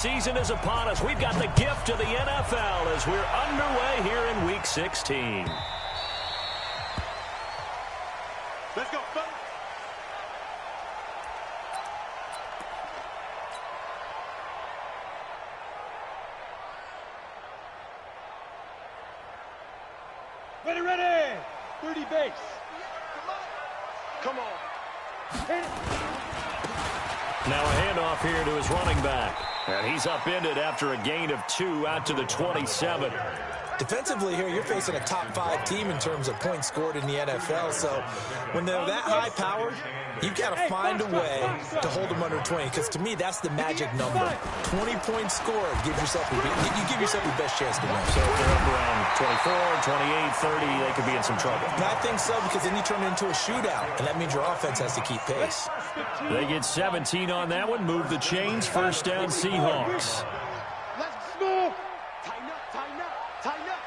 Season is upon us. We've got the gift of the NFL as we're underway here in Week 16. Let's go, fellas. Ready, ready. 30 base. Come on. Hit it. Now a handoff here to his running back. And he's upended after a gain of 2 out to the 27. Defensively here, you're facing a top 5 team in terms of points scored in the NFL. So when they're that high powered, you've got to find a way to hold them under 20. Because to me, that's the magic number. 20 points scored. You give yourself your best chance to win. So if they're up around 24, 28, 30, they could be in some trouble. And I think so, because then you turn it into a shootout. And that means your offense has to keep pace. They get 17 on that one. Move the chains. First down, Seahawks. Let's go. Tighten up, tighten up, tighten up.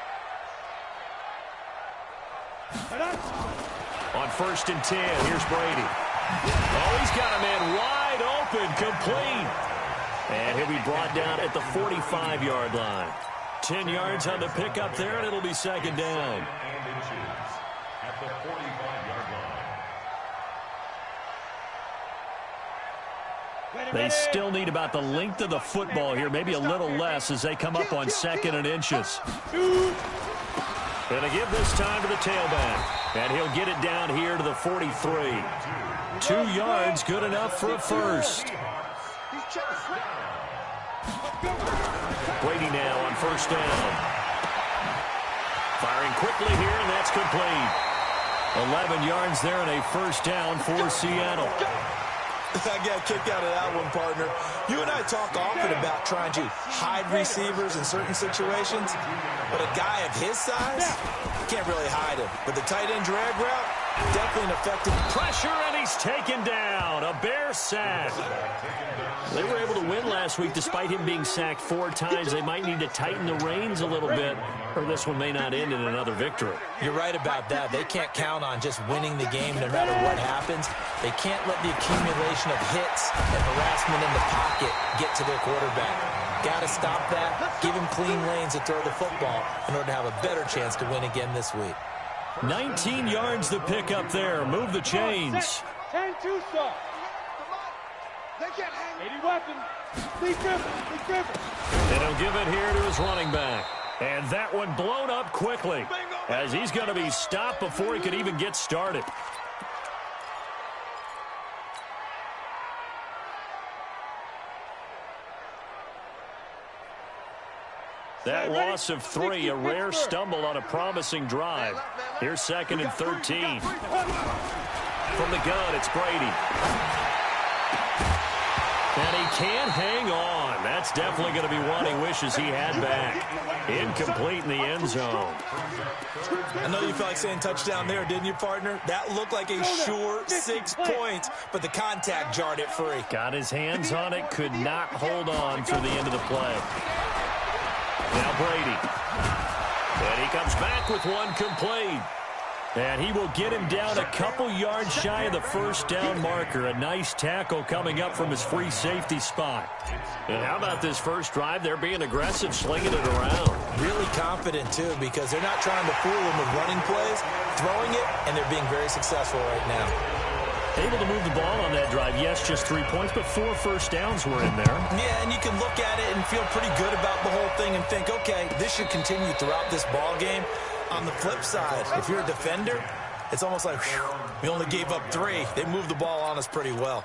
On 1st and 10, here's Brady. Oh, he's got a man wide open, complete. And he'll be brought down at the 45-yard line. 10 yards on the pickup there, and it'll be second down. At the 45-yard line. They still need about the length of the football here, maybe a little less as they come up on 2nd and inches. Gonna give this time to the tailback, and he'll get it down here to the 43. 2 yards, good enough for a first. Brady now on 1st down. Firing quickly here, and that's complete. 11 yards there and a first down for Seattle. I got a kick out of that one, partner. You and I talk often about trying to hide receivers in certain situations, but a guy of his size, you can't really hide him. But the tight end drag route, definitely an effective. Pressure, and he's taken down. A Bear sack. They were able to win last week despite him being sacked 4 times. They might need to tighten the reins a little bit, or this one may not end in another victory. You're right about that. They can't count on just winning the game no matter what happens. They can't let the accumulation of hits and harassment in the pocket get to their quarterback. Got to stop that. Give him clean lanes to throw the football in order to have a better chance to win again this week. 19 yards to pick up there. Move the chains. 10-2 stop. They can't hang. 80 weapons. Be careful. And he'll give it here to his running back. And that one blown up quickly as he's going to be stopped before he could even get started. That loss of 3, a rare stumble on a promising drive. Here's 2nd and 13. From the gun, it's Brady. And he can't hang on. That's definitely going to be one he wishes he had back. Incomplete in the end zone. I know you felt like saying touchdown there, didn't you, partner? That looked like a sure 6 points, but the contact jarred it free. Got his hands on it, could not hold on for the end of the play. Now Brady. And he comes back with one complete. And he will get him down a couple yards shy of the first down marker. A nice tackle coming up from his free safety spot. And how about this first drive? They're being aggressive, slinging it around. Really confident, too, because they're not trying to fool him with running plays, throwing it, and they're being very successful right now. Able to move the ball on that drive. Yes, just 3 points, but 4 first downs were in there. Yeah, and you can look at it and feel pretty good about the whole thing and think, okay, this should continue throughout this ball game. On the flip side, if you're a defender, it's almost like, whew, we only gave up 3. They moved the ball on us pretty well.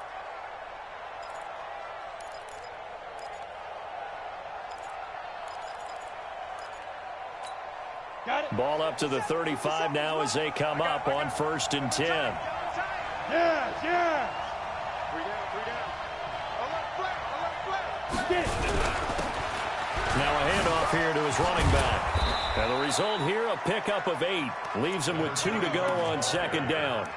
Ball up to the 35 now as they come up on 1st and 10. Yeah. 3 down. Get it. Now a handoff here to his running back. And the result here, a pickup of 8. Leaves him with 2 to go on 2nd down.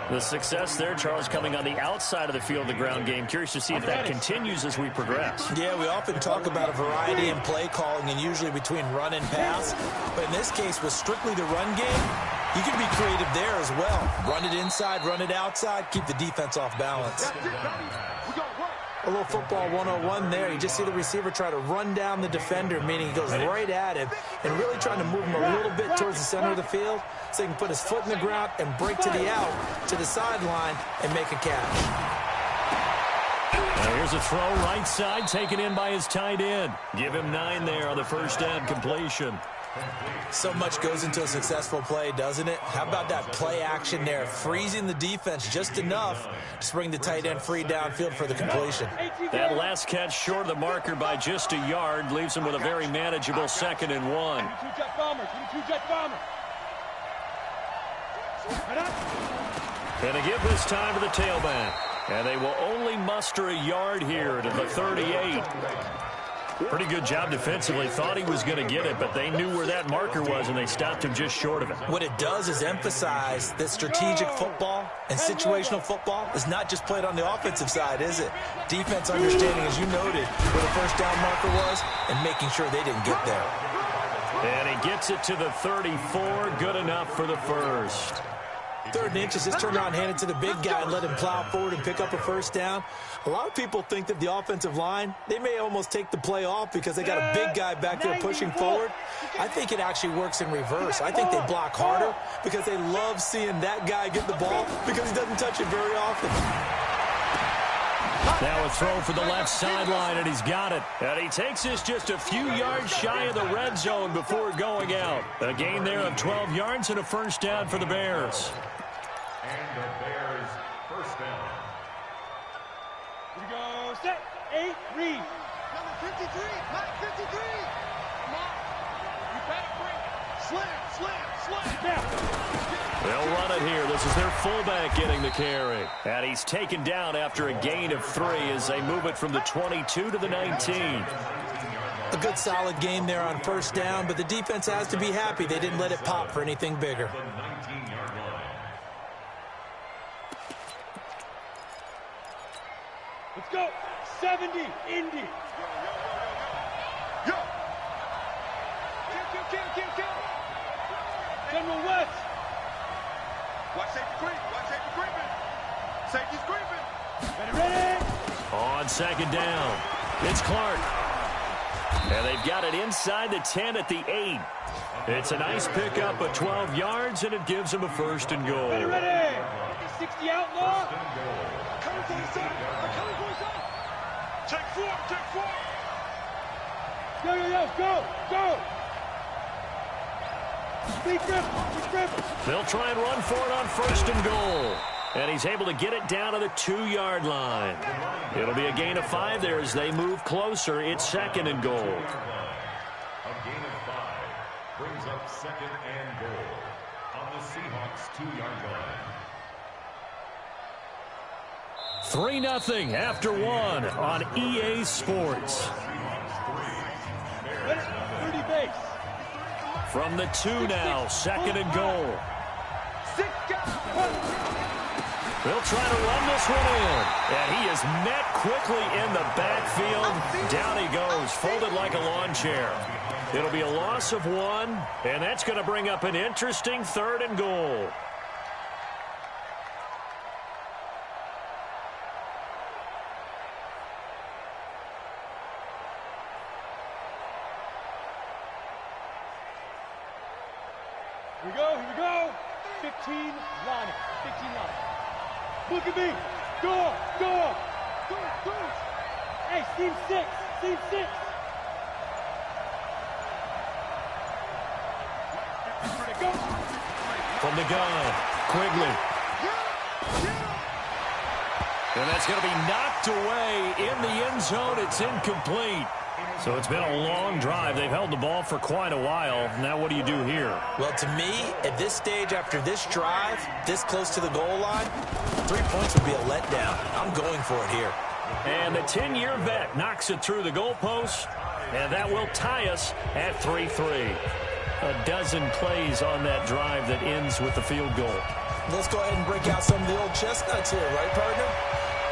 The success there, Charles, coming on the outside of the field, the ground game. Curious to see if that continues as we progress. Yeah, we often talk about a variety in play calling and usually between run and pass. But in this case, with strictly the run game, you can be creative there as well. Run it inside, run it outside, keep the defense off balance. A little football 101 there. You just see the receiver try to run down the defender, meaning he goes right at him and really trying to move him a little bit towards the center of the field so he can put his foot in the ground and break to the out, to the sideline, and make a catch. Now here's a throw right side, taken in by his tight end. Give him 9 there on the first down completion. So much goes into a successful play, doesn't it? How about that play action there, freezing the defense just enough to bring the tight end free downfield for the completion. That last catch short of the marker by just a yard leaves him with a very manageable 2nd and 1. And they give this time to the tailback. And they will only muster a yard here to the 38. Pretty good job defensively. Thought he was going to get it, but they knew where that marker was, and they stopped him just short of it. What it does is emphasize that strategic football and situational football is not just played on the offensive side, is it? Defense understanding, as you noted, where the first down marker was and making sure they didn't get there. And he gets it to the 34. Good enough for the first. 3rd and inches, just turn around, hand it to the big guy and let him plow forward and pick up a first down. A lot of people think that the offensive line, they may almost take the play off because they got a big guy back there pushing forward. I think it actually works in reverse. I think they block harder because they love seeing that guy get the ball because he doesn't touch it very often. Now a throw for the left sideline, and he's got it. And he takes this just a few yards shy of the red zone before going out. A gain there of 12 yards and a first down for the Bears. And the Bears first down. Here we go. Set. 8, read. Number 53. Mike 53. Come on. You better bring it. Slam. Now. They'll run it here. This is their fullback getting the carry. And he's taken down after a gain of 3 as they move it from the 22 to the 19. A good solid game there on first down, but the defense has to be happy they didn't let it pop for anything bigger. Let's go. 70, Indy. Yo. Kill. General West. Watch safety creeping. Safety's creeping. Ready. On 2nd down, it's Clark. And they've got it inside the 10 at the 8. It's a nice pickup of 12 yards, and it gives them a 1st and goal. Ready. 60 outlaw. Coming for the side. Check 4. Go. They'll try and run for it on 1st and goal. And he's able to get it down to the 2-yard line. It'll be a gain of 5 there as they move closer. It's 2nd and goal. A gain of 5 brings up 2nd and goal on the Seahawks 2-yard line. 3-0 after 1 on EA Sports. 30 base. From the 2 now, 2nd and goal. They'll try to run this one in. And he is met quickly in the backfield. Down he goes, folded like a lawn chair. It'll be a loss of 1, and that's going to bring up an interesting 3rd and goal. Here we go. 15 line. Look at me. Go. Hey, team 6. Go. From the gun, Quigley. And that's going to be knocked away in the end zone. It's incomplete. So it's been a long drive. They've held the ball for quite a while. Now what do you do here? Well, to me, at this stage, after this drive, this close to the goal line, 3 points would be a letdown. I'm going for it here. And the 10-year vet knocks it through the goalpost, and that will tie us at 3-3. A dozen plays on that drive that ends with the field goal. Let's go ahead and break out some of the old chestnuts here, right, partner?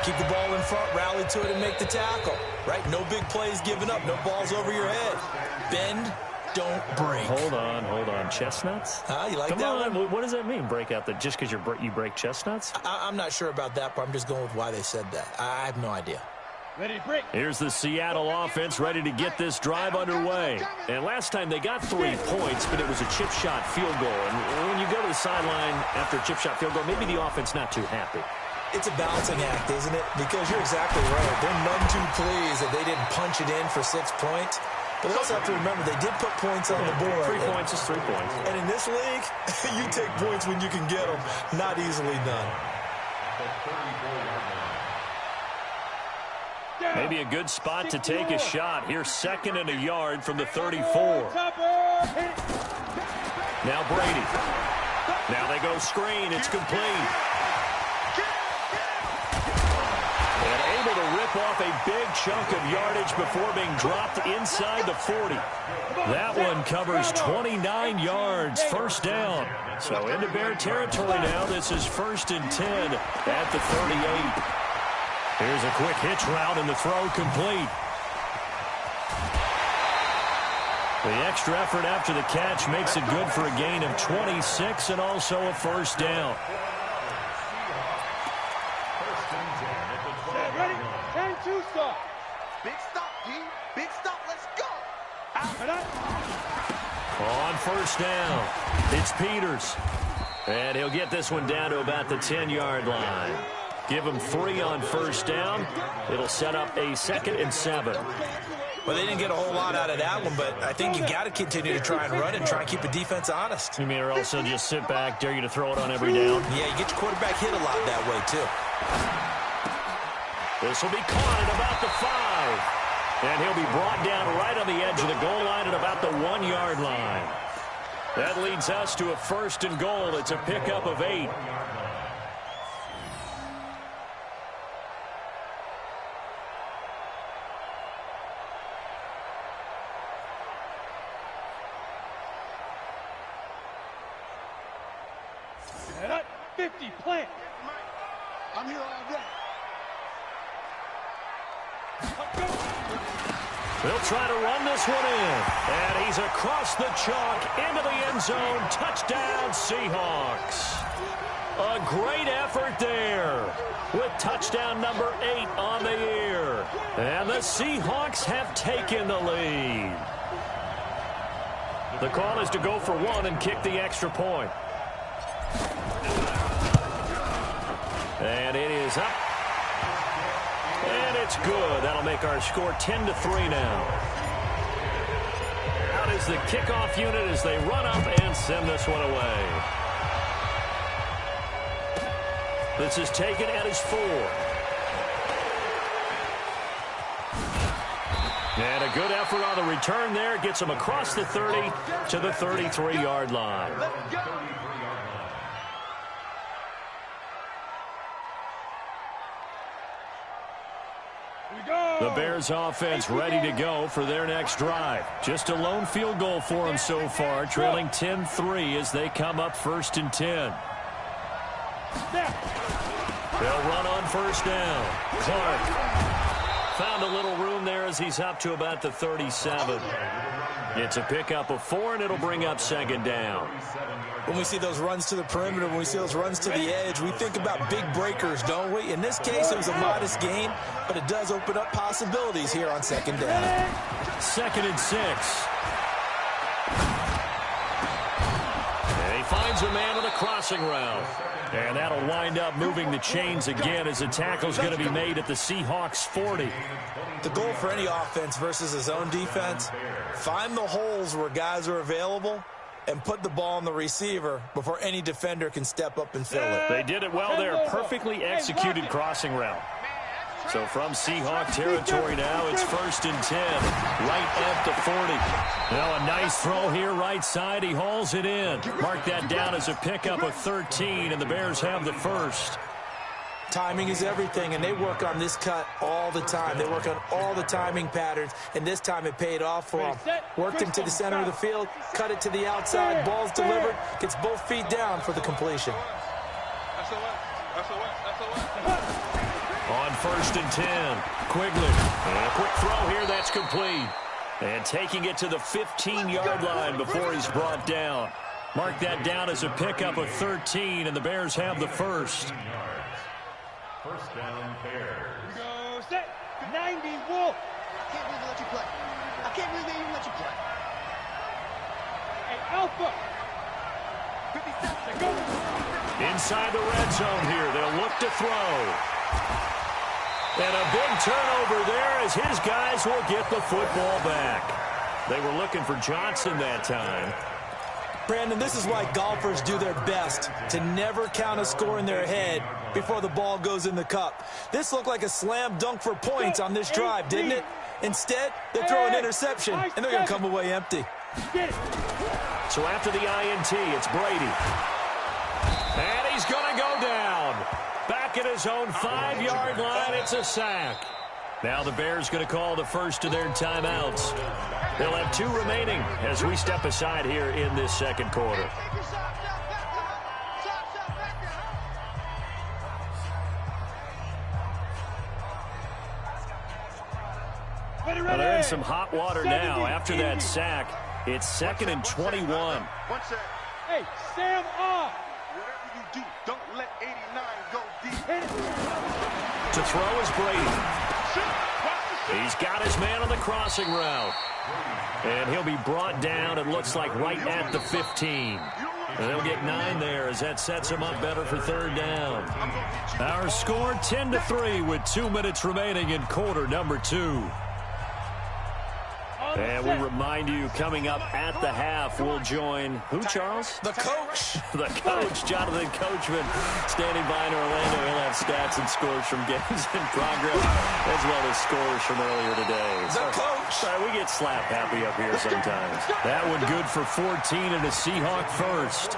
Keep the ball in front, rally to it, and make the tackle, right? No big plays given up, no balls over your head. Bend, don't break. Hold on. Chestnuts? You like Come that on. one? What does that mean, break out? Just because you break chestnuts? I'm not sure about that, but I'm just going with why they said that. I have no idea. Ready, break. Here's the Seattle offense ready to get this drive underway. And last time they got 3 points, but it was a chip shot field goal. And when you go to the sideline after a chip shot field goal, maybe the offense not too happy. It's a balancing act, isn't it? Because you're exactly right. They're none too pleased that they didn't punch it in for 6 points. But they also have to remember they did put points on the board. 3 points is 3 points. And in this league, you take points when you can get them. Not easily done. Maybe a good spot to take a shot. Here's 2nd and a yard from the 34. Now Brady. Now they go screen. It's complete. And able to rip off a big chunk of yardage before being dropped inside the 40. That one covers 29 yards. First down. So into Bear territory now. This is 1st and 10 at the 38. Here's a quick hitch route, and the throw complete. The extra effort after the catch makes it good for a gain of 26 and also a first down. Ready? 10-2 stop. Big stop, D. Big stop. Let's go. On first down, it's Peters. And he'll get this one down to about the 10-yard line. Give him 3 on first down. It'll set up a 2nd and 7. Well, they didn't get a whole lot out of that one, but I think you got to continue to try and run and try and keep the defense honest. You mean or also just sit back, dare you to throw it on every down? Yeah, you get your quarterback hit a lot that way, too. This will be caught at about the 5. And he'll be brought down right on the edge of the goal line at about the 1-yard line. That leads us to a 1st and goal. It's a pickup of 8. Head up, 50, plant. I'm here all day. They'll try to run this one in. And he's across the chalk into the end zone. Touchdown, Seahawks. A great effort there with touchdown number 8 on the year. And the Seahawks have taken the lead. The call is to go for 1 and kick the extra point. And it is up. And it's good. That'll make our score 10-3 now. Out is the kickoff unit as they run up and send this one away. This is taken at his 4. And a good effort on the return there. Gets him across the 30 to the 33-yard line. The Bears offense ready to go for their next drive. Just a lone field goal for them so far, trailing 10-3 as they come up 1st and 10. They'll run on first down. Clark found a little room there as he's up to about the 37. It's a pickup of 4, and it'll bring up 2nd down. When we see those runs to the perimeter, when we see those runs to the edge, we think about big breakers, don't we? In this case, it was a modest gain, but it does open up possibilities here on 2nd down. 2nd and 6. And he finds a man on a crossing route. And that'll wind up moving the chains again as the tackle's going to be made at the Seahawks 40. The goal for any offense versus a zone defense, find the holes where guys are available and put the ball on the receiver before any defender can step up and fill it. They did it well there. Perfectly executed crossing route. So from Seahawk territory now, it's 1st and 10, right at the 40. Now a nice throw here, right side. He hauls it in. Mark that down as a pickup of 13, and the Bears have the first. Timing is everything, and they work on this cut all the time. They work on all the timing patterns, and this time it paid off for them. Worked him to the center of the field, cut it to the outside, ball's delivered, gets both feet down for the completion. On 1st and 10, Quigley. And a quick throw here, that's complete. And taking it to the 15-yard line before he's brought down. Mark that down as a pickup of 13, and the Bears have the first. First down, Bears. Go, set, 90, Wolf. I can't believe they let you play. I can't believe they even let you play. Hey, Alpha. 57. Go. Inside the red zone here. They'll look to throw. And a big turnover there as his guys will get the football back. They were looking for Johnson that time. Brandon, this is why golfers do their best to never count a score in their head before the ball goes in the cup. This looked like a slam dunk for points on this drive, didn't it? Instead, they throw an interception, and they're going to come away empty. Get it. So after the INT, it's Brady. And he's going to go down. Back at his own 5-yard line, it's a sack. Now the Bears going to call the first of their timeouts. They'll have 2 remaining as we step aside here in this second quarter. Well, they're in some hot water now. After that sack, it's 2nd and 21. Hey, Sam off. Whatever you do, don't let 89 go deep. Hit it. To throw is Brady. He's got his man on the crossing route. And he'll be brought down, it looks like, right at the 15. And they'll get 9 there as that sets him up better for 3rd down. Our score 10-3 with 2 minutes remaining in quarter number 2. And we remind you, coming up at the half, we'll join who, Charles? The coach. The coach, Jonathan Coachman, standing by in Orlando. He'll have stats and scores from games in progress, as well as scores from earlier today. The coach. Sorry, we get slap happy up here sometimes. That one good for 14 and a Seahawk first.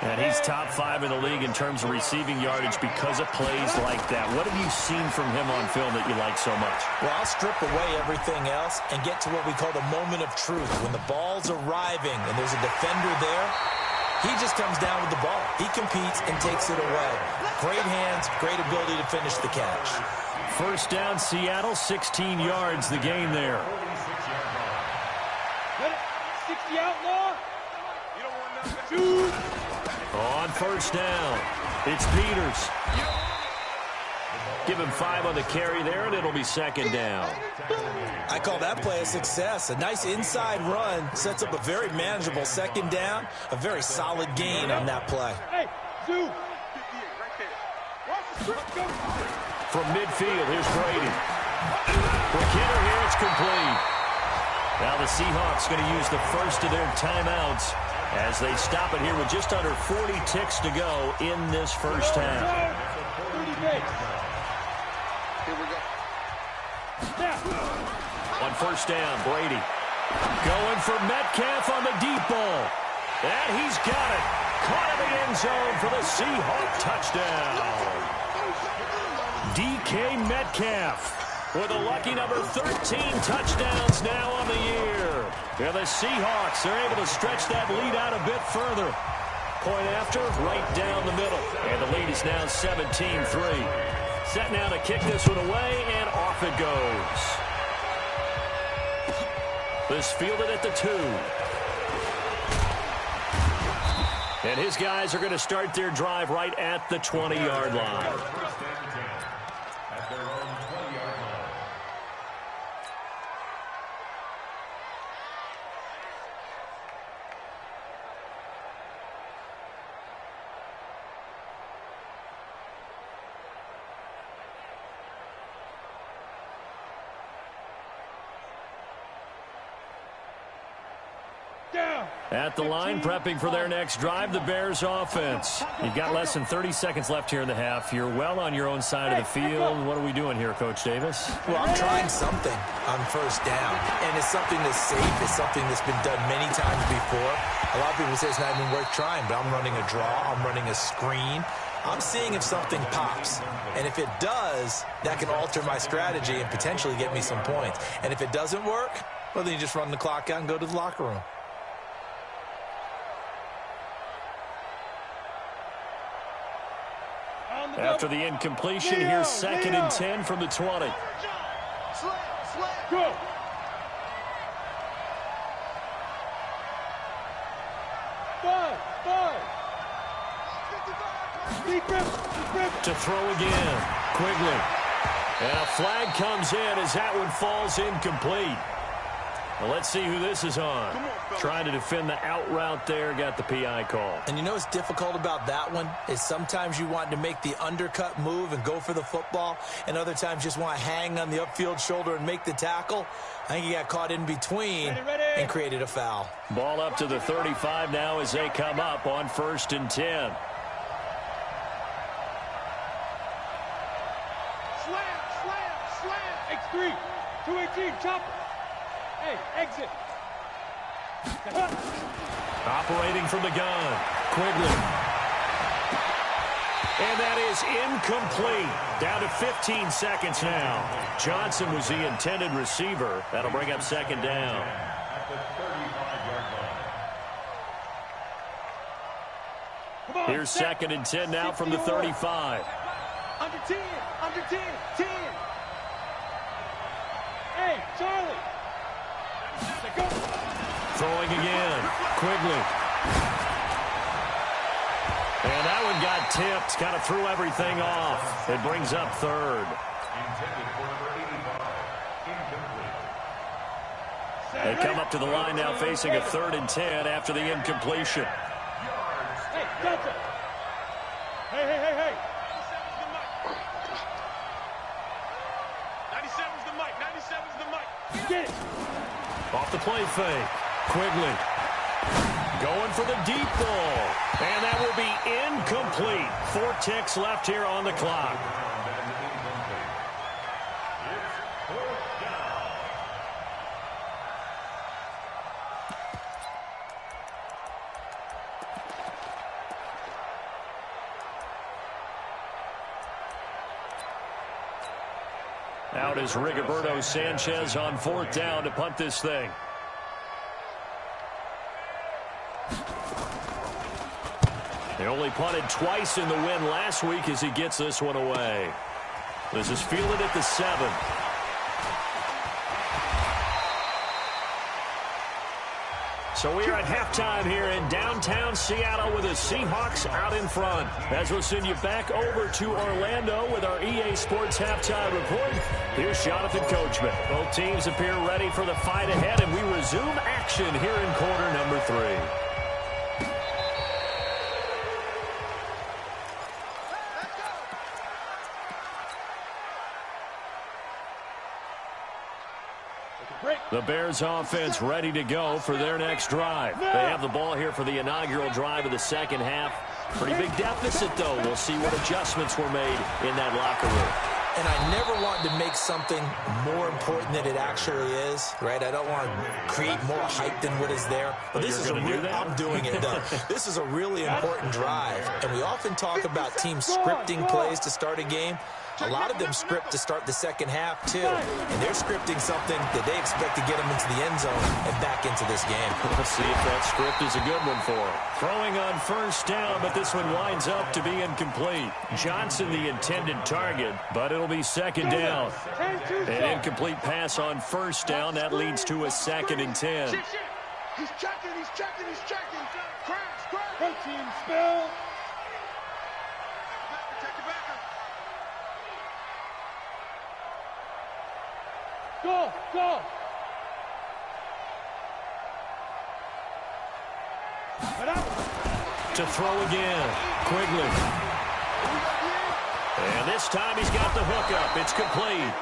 And he's top 5 in the league in terms of receiving yardage because of plays like that. What have you seen from him on film that you like so much? Well, I'll strip away everything else and get to what we call the moment of truth. When the ball's arriving and there's a defender there, he just comes down with the ball. He competes and takes it away. Great hands, great ability to finish the catch. First down, Seattle, 16 yards, the gain there. 60 outlaw. You don't want nothing. 2. On first down, it's Peters. Give him 5 on the carry there, and it'll be 2nd down. I call that play a success. A nice inside run sets up a very manageable 2nd down. A very solid gain on that play. Hey, 2. From midfield, here's Brady. For Kidder here, it's complete. Now the Seahawks going to use the first of their timeouts as they stop it here with just under 40 ticks to go in this first half. Here we go. On first down, Brady going for Metcalf on the deep ball. And he's got it. Caught in the end zone for the Seahawk touchdown. DK Metcalf with a lucky number 13 touchdowns now on the year. Yeah, the Seahawks are able to stretch that lead out a bit further. Point after, right down the middle. And the lead is now 17-3. Set now to kick this one away, and off it goes. This fielded at the 2. And his guys are going to start their drive right at the 20-yard line. At the line, prepping for their next drive, the Bears offense. You've got less than 30 seconds left here in the half. You're well on your own side of the field. What are we doing here, Coach Davis? Well, I'm trying something on first down, and it's something that's safe. It's something that's been done many times before. A lot of people say it's not even worth trying, but I'm running a draw. I'm running a screen. I'm seeing if something pops, and if it does, that can alter my strategy and potentially get me some points. And if it doesn't work, well, then you just run the clock out and go to the locker room. After the incompletion, here's 2nd and 10 from the 20. Go. To throw again. Quigley. And a flag comes in as that one falls incomplete. Well, let's see who this is on. Trying to defend the out route there, got the PI call. And you know what's difficult about that one is sometimes you want to make the undercut move and go for the football, and other times just want to hang on the upfield shoulder and make the tackle. I think he got caught in between and created a foul. Ball up to the 35 now as they come up on 1st and 10. Slam. X3. 218. Chopper. Hey, exit. Operating from the gun. Quigley. And that is incomplete. Down to 15 seconds now. Johnson was the intended receiver. That'll bring up 2nd down. Here's 2nd and 10 now from the 35. Under 10. 10. Hey, Charlie. Throwing again. Quigley. And that one got tipped. Kind of threw everything off. It brings up 3rd. They come up to the line now facing a 3rd and 10 after the incompletion. Hey, Delta. Hey. 97's the mic. 97's the mic. Get it. Off the play fake. Quigley going for the deep ball. And that will be incomplete. 4 ticks left here on the clock. Out is Rigoberto Sanchez on 4th down to punt this thing. They only punted twice in the win last week as he gets this one away. This is fielded at the 7. So we are at halftime here in downtown Seattle with the Seahawks out in front. As we'll send you back over to Orlando with our EA Sports Halftime Report. Here's Jonathan Coachman. Both teams appear ready for the fight ahead, and we resume action here in quarter number 3. The Bears offense ready to go for their next drive. They have the ball here for the inaugural drive of the 2nd half. Pretty big deficit, though. We'll see what adjustments were made in that locker room. And I never want to make something more important than it actually is, right? I don't want to create more hype than what is there. But this is I'm doing it, though. This is a really important drive. And we often talk about teams scripting plays to start a game. A lot of them script to start the 2nd half, too. And they're scripting something that they expect to get them into the end zone and back into this game. Let's see if that script is a good one for them. Throwing on 1st down, but this one winds up to be incomplete. Johnson the intended target, but it'll be 2nd down. An incomplete pass on 1st down. That leads to a 2nd and 10. He's checking. Crash. Protein spill. Go. To throw again. Quigley. And this time he's got the hook up. It's complete.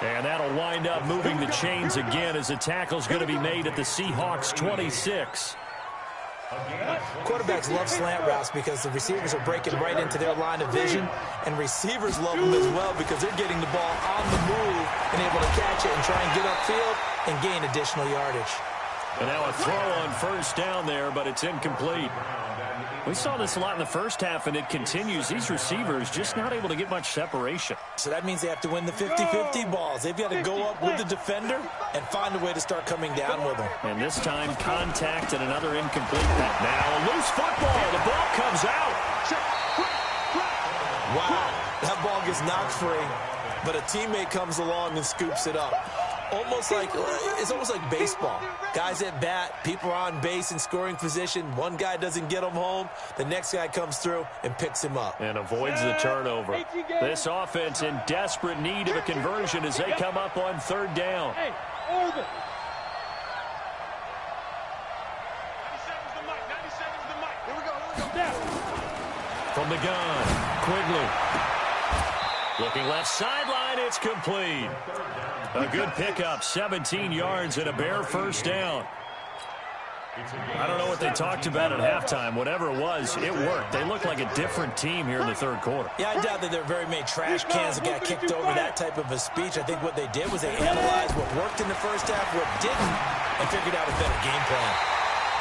And that'll wind up moving the chains again as the tackle's going to be made at the Seahawks 26. Quarterbacks love slant routes because the receivers are breaking right into their line of vision, and receivers love them as well because they're getting the ball on the move and able to catch it and try and get upfield and gain additional yardage. And now a throw on 1st down there, but it's incomplete. We saw this a lot in the 1st half, and it continues. These receivers just not able to get much separation. So that means they have to win the 50-50 balls. They've got to go up with the defender and find a way to start coming down with them. And this time, contact and another incomplete pass. Now a loose football. The ball comes out. Wow, that ball gets knocked free, but a teammate comes along and scoops it up. It's almost like baseball. Guys at bat, people are on base in scoring position. One guy doesn't get him home. The next guy comes through and picks him up. And avoids the turnover. This offense in desperate need of a conversion as they come up on third down. Hey, over. 97's the mic. 97's the mic. Here we go. From the gun, Quigley. Looking left sideline, it's complete. A good pickup, 17 yards and a bare first down. I don't know what they talked about at halftime. Whatever it was, it worked. They look like a different team here in the third quarter. Yeah, I doubt that there are very many trash cans that got kicked over that type of a speech. I think what they did was they analyzed what worked in the first half, what didn't, and figured out a better game plan.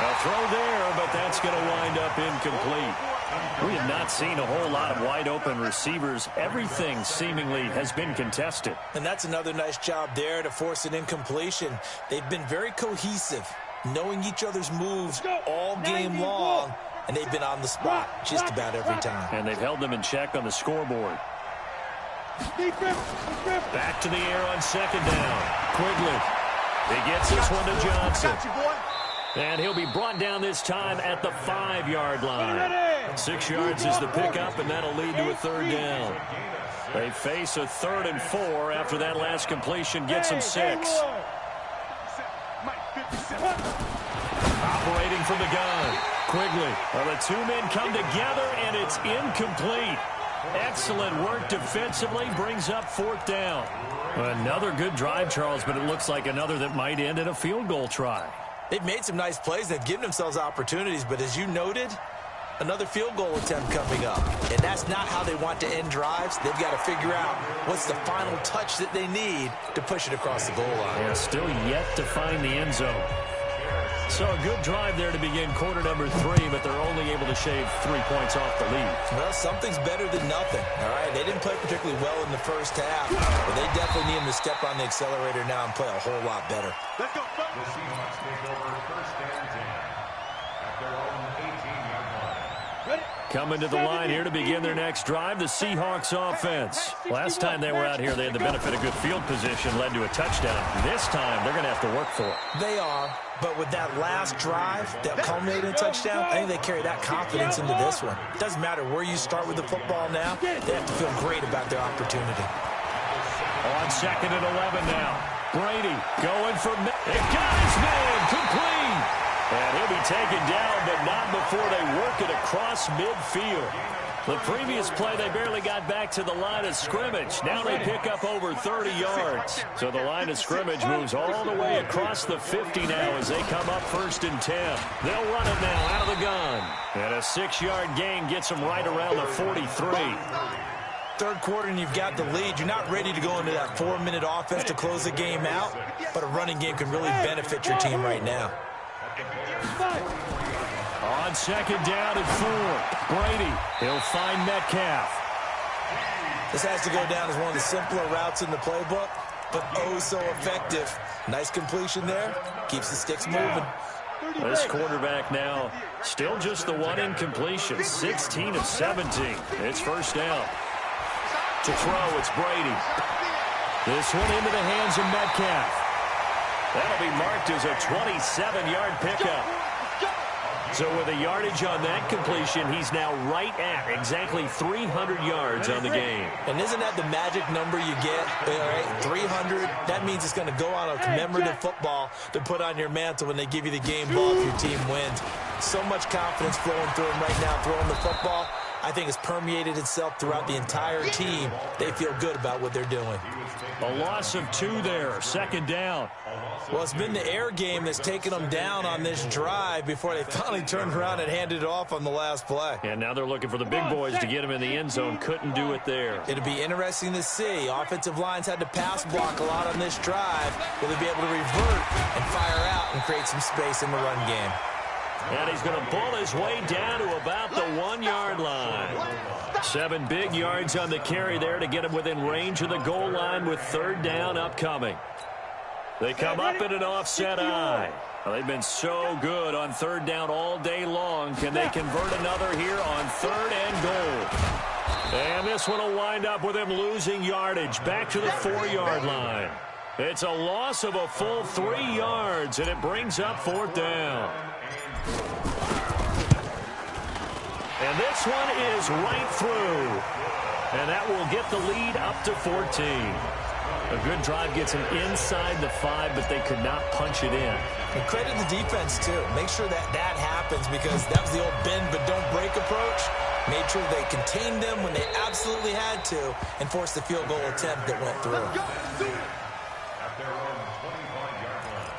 A throw there, but that's going to wind up incomplete. We have not seen a whole lot of wide-open receivers. Everything seemingly has been contested. And that's another nice job there to force an incompletion. They've been very cohesive, knowing each other's moves all game long, and they've been on the spot just about every time. And they've held them in check on the scoreboard. Back to the air on second down. Quigley. He gets this one to Johnson. And he'll be brought down this time at the 5-yard line. 6 yards is the pickup, and that'll lead to a third down. They face a 3rd and 4 after that last completion gets them 6. Operating from the gun. Quigley. Well, the two men come together, and it's incomplete. Excellent work defensively, brings up 4th down. Another good drive, Charles, but it looks like another that might end in a field goal try. They've made some nice plays. They've given themselves opportunities, but as you noted, another field goal attempt coming up. And that's not how they want to end drives. They've got to figure out what's the final touch that they need to push it across the goal line. Yeah, still yet to find the end zone. So a good drive there to begin quarter number 3, but they're only able to shave 3 points off the lead. Well, something's better than nothing, all right? They didn't play particularly well in the first half, but they definitely need them to step on the accelerator now and play a whole lot better. Let's go, folks. The Seahawks take over 1st and 10 at their own 18-yard line. Coming to the line here to begin their next drive, the Seahawks offense. Last time they were out here, they had the benefit of good field position, led to a touchdown. This time, they're going to have to work for it. They are, but with that last drive that culminated in a touchdown, I think they carry that confidence into this one. It doesn't matter where you start with the football now. They have to feel great about their opportunity. On 2nd and 11 now. Brady going for it. Got his man complete. And he'll be taken down, but not before they work it across midfield. The previous play, they barely got back to the line of scrimmage. Now they pick up over 30 yards. So the line of scrimmage moves all the way across the 50 now as they come up 1st and 10. They'll run it now out of the gun. And a 6-yard gain gets them right around the 43. Third quarter and you've got the lead. You're not ready to go into that 4-minute offense to close the game out, but a running game can really benefit your team right now. On 2nd down and 4. Brady, he'll find Metcalf. This has to go down as one of the simpler routes in the playbook, but oh so effective. Nice completion there. Keeps the sticks moving. This quarterback now still just the one incompletion. 16 of 17. It's 1st down. To throw, it's Brady. This one into the hands of Metcalf. That'll be marked as a 27-yard pickup. So with a yardage on that completion, he's now right at exactly 300 yards on the game. And isn't that the magic number you get? All right, 300, that means it's going to go on a commemorative football to put on your mantle when they give you the game ball if your team wins. So much confidence flowing through him right now, throwing the football. I think it's permeated itself throughout the entire team. They feel good about what they're doing. A loss of 2 there, 2nd down. Well, it's been the air game that's taken them down on this drive before they finally turned around and handed it off on the last play. And now they're looking for the big boys to get him in the end zone. Couldn't do it there. It'll be interesting to see. Offensive lines had to pass block a lot on this drive. Will they be able to revert and fire out and create some space in the run game? And he's going to pull his way down to about the 1-yard line. 7 big yards on the carry there to get him within range of the goal line with 3rd down upcoming. They come up in an offset eye. Well, they've been so good on 3rd down all day long. Can they convert another here on 3rd and goal? And this one will wind up with him losing yardage back to the 4-yard line. It's a loss of a full 3 yards, and it brings up 4th down. And this one is right through. And that will get the lead up to 14. A good drive gets them inside the 5, but they could not punch it in. And credit the defense, too. Make sure that happens, because that was the old bend but don't break approach. Made sure they contained them when they absolutely had to and forced the field goal attempt that went through. At their own 25-yard line.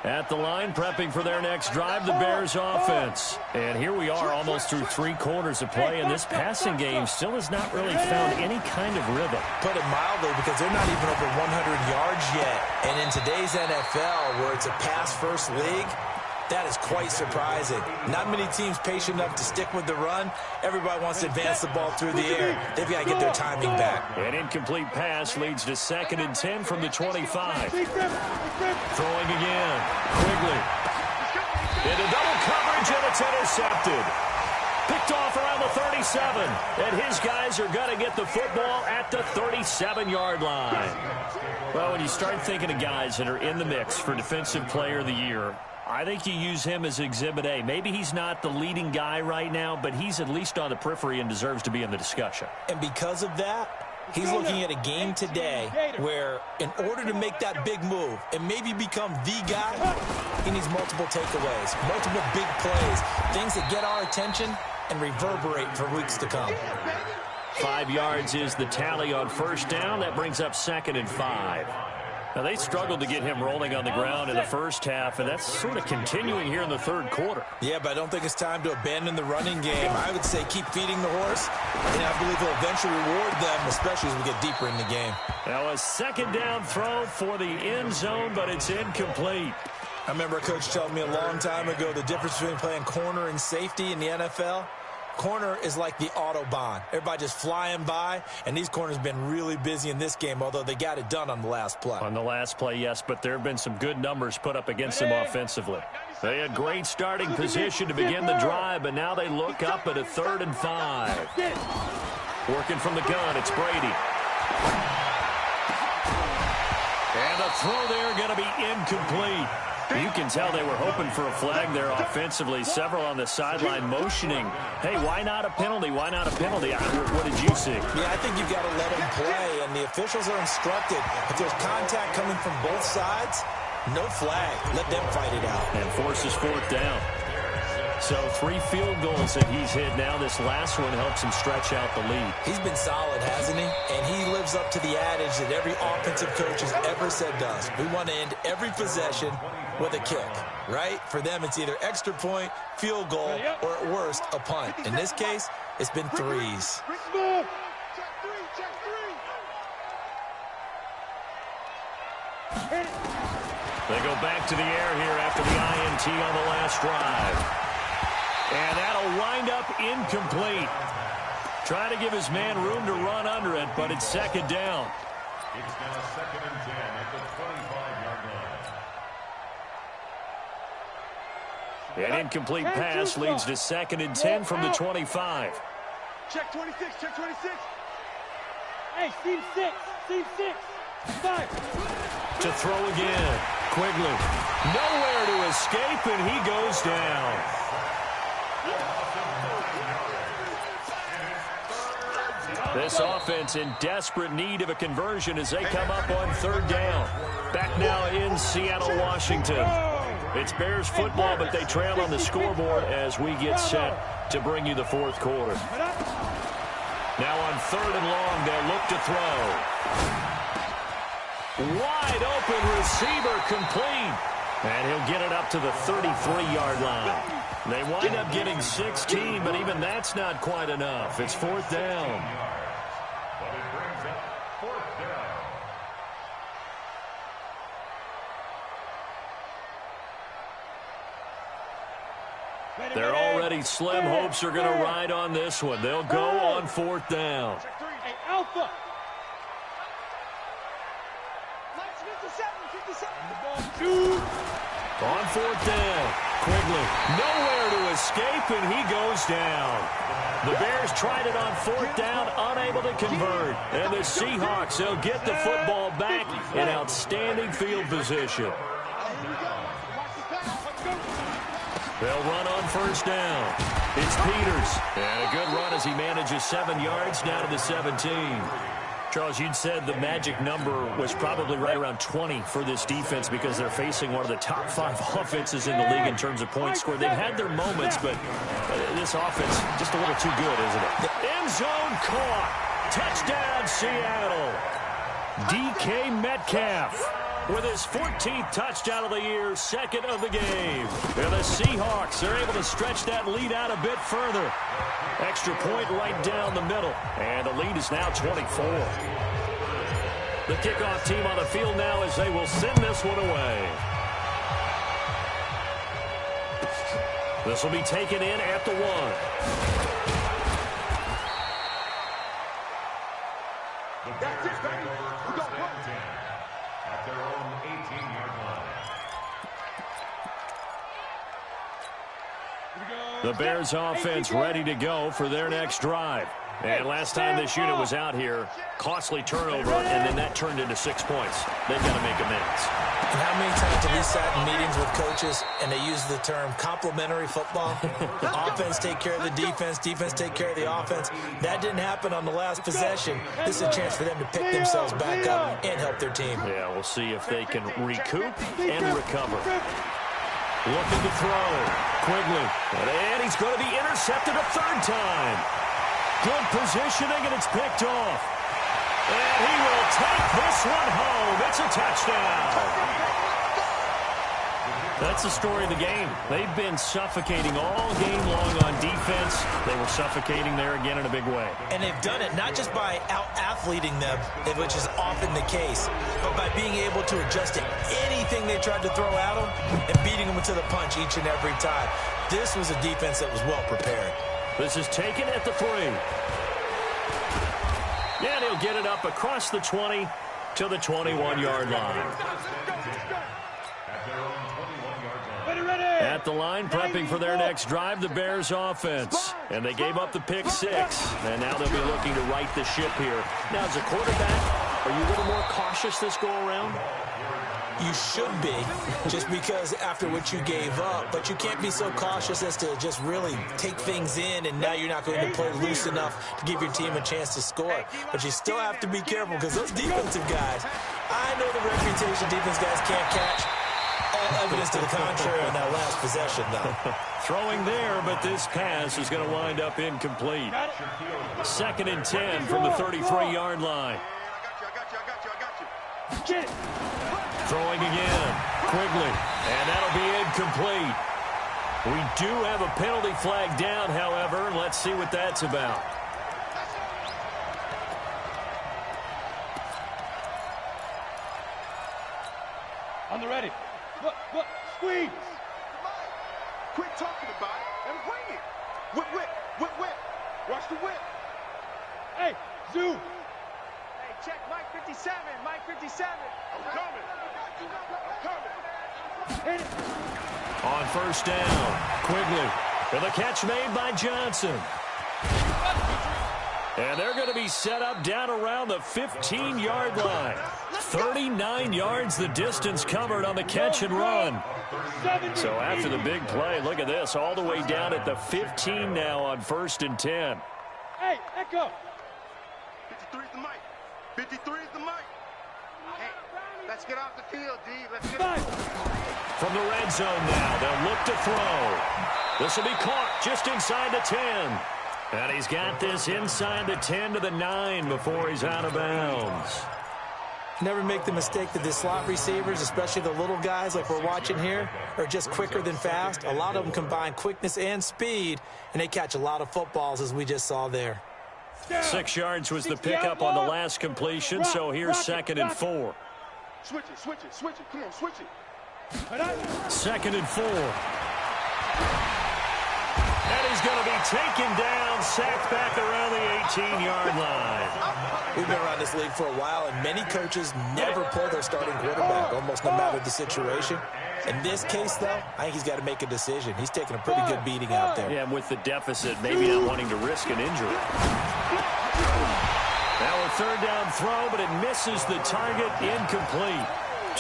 At the line, prepping for their next drive, the Bears offense. And here we are almost through 3 quarters of play, and this passing game still has not really found any kind of rhythm. Put it mildly, because they're not even over 100 yards yet. And in today's NFL, where it's a pass-first league, that is quite surprising. Not many teams patient enough to stick with the run. Everybody wants to advance the ball through the air. They've got to get their timing back. An incomplete pass leads to 2nd and 10 from the 25. Throwing again. Quigley. Into double coverage, and it's intercepted. Picked off around the 37. And his guys are going to get the football at the 37-yard line. Well, when you start thinking of guys that are in the mix for Defensive Player of the Year, I think you use him as Exhibit A. Maybe he's not the leading guy right now, but he's at least on the periphery and deserves to be in the discussion. And because of that, he's looking at a game today where, in order to make that big move and maybe become the guy, he needs multiple takeaways, multiple big plays, things that get our attention and reverberate for weeks to come. 5 yards is the tally on 1st down. That brings up 2nd and 5. Now, they struggled to get him rolling on the ground in the first half, and that's sort of continuing here in the 3rd quarter. Yeah, but I don't think it's time to abandon the running game. I would say keep feeding the horse, and I believe he'll eventually reward them, especially as we get deeper in the game. Now, a 2nd down throw for the end zone, but it's incomplete. I remember a coach telling me a long time ago the difference between playing corner and safety in the NFL. Corner is like the Autobahn. Everybody just flying by, and these corners have been really busy in this game, although they got it done on the last play. On the last play, yes, but there have been some good numbers put up against them offensively. They had great starting position to begin the drive, but now they look up at a 3rd and 5. Working from the gun, it's Brady. And the throw there going to be incomplete. You can tell they were hoping for a flag there offensively. Several on the sideline motioning, hey, why not a penalty? Why not a penalty? What did you see? Yeah, I think you've got to let them play, and the officials are instructed. If there's contact coming from both sides, no flag. Let them fight it out. And forces 4th down. So 3 field goals that he's hit now. This last one helps him stretch out the lead. He's been solid, hasn't he? And he lives up to the adage that every offensive coach has ever said to us. We want to end every possession with a kick, right? For them, it's either extra point, field goal, or at worst, a punt. In this case, it's been 3s. They go back to the air here after the INT on the last drive. And that'll wind up incomplete. Trying to give his man room to run under it, but it's 2nd down. It's now 2nd and 10 at the 25-yard line. An incomplete pass leads to 2nd and 10 from the 25. Check 26, check 26. Hey, team 6, team 6. 5. To throw again. Quigley. Nowhere to escape, and he goes down. This offense in desperate need of a conversion as they come up on 3rd down. Back now in Seattle, Washington. It's Bears football, but they trail on the scoreboard as we get set to bring you the 4th quarter. Now on 3rd and long, they'll look to throw. Wide open receiver complete. And he'll get it up to the 33-yard line. They wind up getting 16, but even that's not quite enough. It's 4th down. But it brings up 4th down. They're already slim. Hopes are going to ride on this one. They'll go on 4th down. Hey, Alpha. On fourth down, Quigley nowhere to escape, and he goes down. The Bears tried it on fourth down, unable to convert. And the Seahawks, they'll get the football back in outstanding field position. They'll run on first down. It's Peters. And a good run as he manages 7 yards down to the 17. Charles, you'd said the magic number was probably right around 20 for this defense because they're facing one of the top 5 offenses in the league in terms of points scored. They've had their moments, but this offense just a little too good, isn't it? End zone caught. Touchdown, Seattle. DK Metcalf with his 14th touchdown of the year, second of the game. And the Seahawks are able to stretch that lead out a bit further. Extra point right down the middle. And the lead is now 24. The kickoff team on the field now as they will send this one away. This will be taken in at the 1. That's it, baby. We go at their own 18-yard line. The Bears offense ready to go for their next drive. And last time this unit was out here, costly turnover, and then that turned into 6 points. They've got to make amends. And how many times have we sat in meetings with coaches and they use the term complementary football? The offense take care of the defense, defense take care of the offense. That didn't happen on the last possession. This is a chance for them to pick themselves back up and help their team. Yeah, we'll see if they can recoup and recover. Looking to throw. Quigley. And he's going to be intercepted a third time. Good positioning, and it's picked off. And he will take this one home. It's a touchdown. That's the story of the game. They've been suffocating all game long on defense. They were suffocating there again in a big way. And they've done it not just by out-athleting them, which is often the case, but by being able to adjust to anything they tried to throw at them and beating them to the punch each and every time. This was a defense that was well prepared. This is taken at the 3. And he'll get it up across the 20 to the 21-yard line. At the line, prepping for their next drive, the Bears offense. And they gave up the pick 6. And now they'll be looking to right the ship here. Now, as a quarterback, are you a little more cautious this go-around? You should be, just because after what you gave up. But you can't be so cautious as to just really take things in, and now you're not going to play loose enough to give your team a chance to score. But you still have to be careful because those defensive guys, I know the reputation defense guys can't catch. All evidence to the contrary on that last possession, though. Throwing there, but this pass is going to wind up incomplete. 2nd and 10 from the 33-yard line. Throwing again. Quigley. And that'll be incomplete. We do have a penalty flag down, however. Let's see what that's about. On the ready. Look, squeeze. Quit talking about it and bring it. Whip. Watch the whip. Hey, zoom. Hey, check Mike 57, Mike 57. I'm coming. Hit it. On first down, Quigley. And the catch made by Johnson. And they're going to be set up down around the 15-yard line. 39 yards the distance covered on the catch and run. So after the big play, look at this, all the way down at the 15 now on 1st and 10. Hey, Echo. 53 is the mic. 53 is the mic. Hey, let's get off the field, D. Let's get Five. From the red zone now, they'll look to throw. This will be caught just inside the 10. And he's got this inside the 10 to the 9 before he's out of bounds. Never make the mistake that the slot receivers, especially the little guys like we're watching here, are just quicker than fast. A lot of them combine quickness and speed, and they catch a lot of footballs, as we just saw there. 6 yards was the pickup on the last completion, so here's 2nd and 4. Switch it. Come on, switch it. 2nd and 4. And he's going to be taken down, sacked back around the 18-yard line. We've been around this league for a while, and many coaches never pull their starting quarterback, almost no matter the situation. In this case, though, I think he's got to make a decision. He's taking a pretty good beating out there. Yeah, with the deficit, maybe not wanting to risk an injury. Now a third down throw, but it misses the target, incomplete.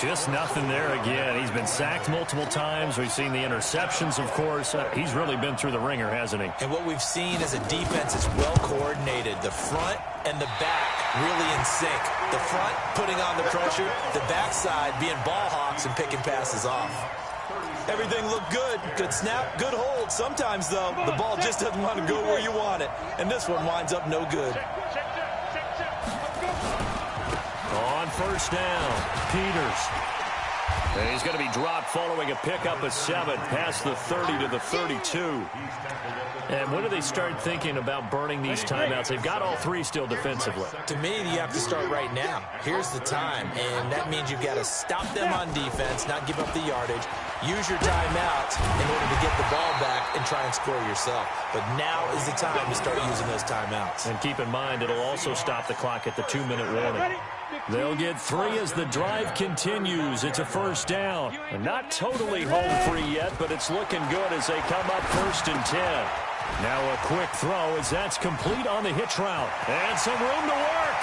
Just nothing there again. He's been sacked multiple times. We've seen the interceptions, of course. He's really been through the ringer, hasn't he? And what we've seen is a defense that's well coordinated. The front and the back really in sync. The front putting on the pressure, the backside being ball hawks and picking passes off. Everything looked good. Good snap, good hold. Sometimes, though, the ball just doesn't want to go where you want it. And this one winds up no good. On first down, Peters. And he's going to be dropped following a pickup of 7 past the 30 to the 32. And when do they start thinking about burning these timeouts? They've got all 3 still defensively. To me, you have to start right now. Here's the time, and that means you've got to stop them on defense, not give up the yardage. Use your timeout in order to get the ball back and try and score yourself. But now is the time to start using those timeouts. And keep in mind, it'll also stop the clock at the 2-minute warning. They'll get 3 as the drive continues. It's a first down. And not totally home free yet, but it's looking good as they come up 1st and 10. Now a quick throw as that's complete on the hitch route. And some room to work.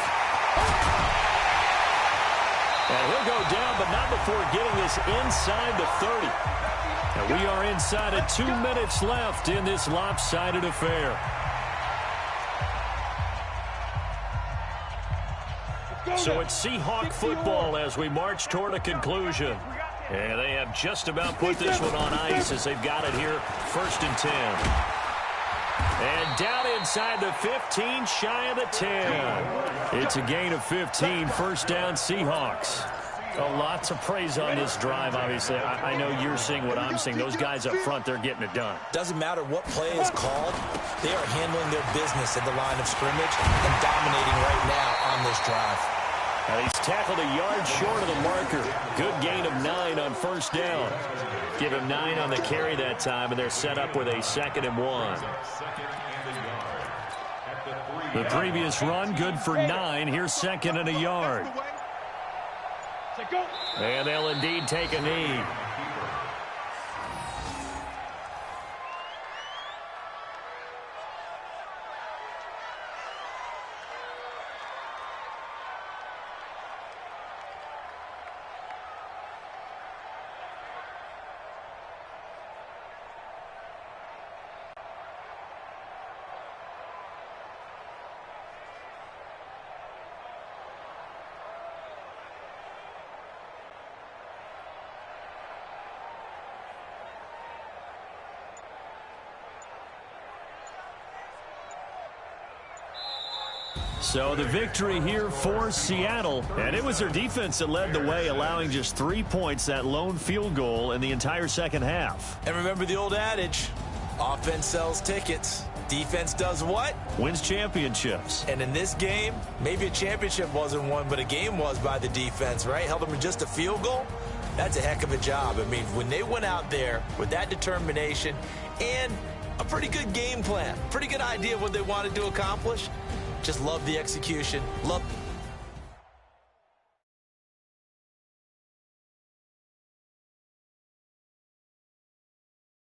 And he'll go down, but not before getting this inside the 30. And we are inside of 2 minutes left in this lopsided affair. So it's Seahawk football as we march toward a conclusion. And they have just about put this one on ice as they've got it here, 1st and 10. And down inside the 15, shy of the 10. It's a gain of 15, first down Seahawks. Lots of praise on this drive, obviously. I know you're seeing what I'm seeing. Those guys up front, they're getting it done. Doesn't matter what play is called. They are handling their business at the line of scrimmage and dominating right now on this drive. Now he's tackled a yard short of the marker. Good gain of 9 on first down. Give him 9 on the carry that time, and they're set up with a 2nd and 1. The previous run, good for 9. Here's 2nd and a yard. And they'll indeed take a knee. So the victory here for Seattle, and it was their defense that led the way, allowing just 3 points, that lone field goal in the entire second half. And remember the old adage, offense sells tickets. Defense does what? Wins championships. And in this game, maybe a championship wasn't won, but a game was by the defense, right? Held them to just a field goal. That's a heck of a job. I mean, when they went out there with that determination and a pretty good game plan, pretty good idea of what they wanted to accomplish, just love the execution, love